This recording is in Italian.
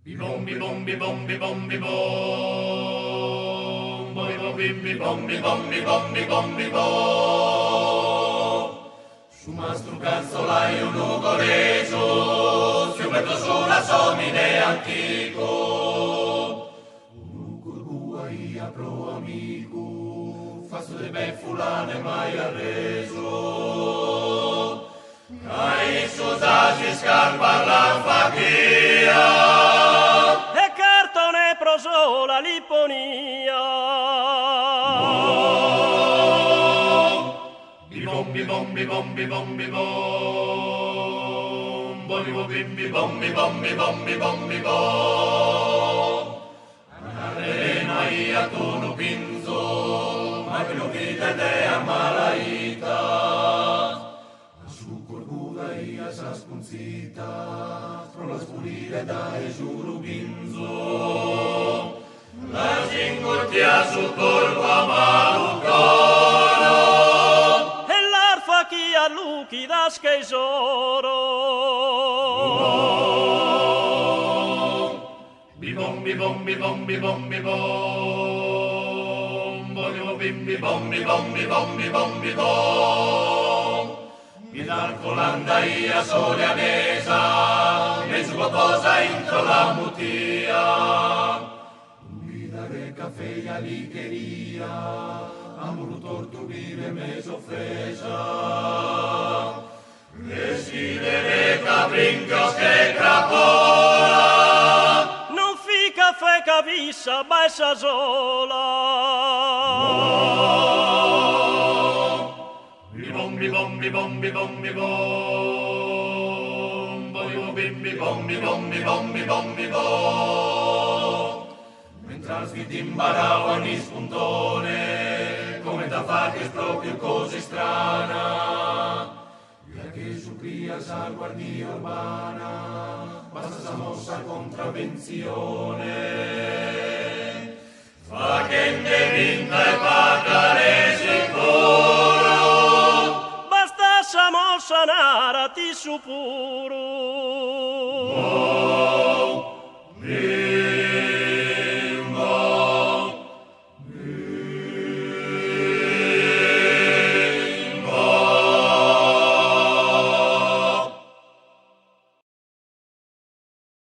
Bibom bibom bibom bibom bibom, bibom bibom bibom bibom bibom bibom. Su mastro canzolaio nugoleggio, si metto sulla somine antico. Un curvua ia pro amico, fasto de ben fulane mai arreso. Ai sosagi scarpa la faghia, e cartone prosò la liponia. Bibom bibom bibom bibom bibom, bibom bibom bibom bibom bibom bibom. Arena ia tono pinzo, ma che lo vide de amalaita. Su corbuda ia s'aspunzita, pro la spulire dai giuro binzo. La cingurtia su corpo amalucolo, E l'arfa chi a luchi da scheisoro. Bibom bibom bibom bibom bibom, bibom bibom bibom bibom bibom bibom. Mi dar colanda ia sole a mesa, e su qualcosa entro la mutia. Mi dare caffè e alicheria, amor torto vive meso offesa. Residere caprincos che crapola, Non fi caffè cavissa baissa sola. bibom bibom bibom bibom bibom, bibom bibom bibom bibom bibom bibom. Mentre sviti imbaravano in spuntone, come da fare che è proprio così strana. La che supplia sa guardia urbana, basta sa mossa contravvenzione. Fa che ne vinta e pagare sicuro. Basta sa mossa narati su puro.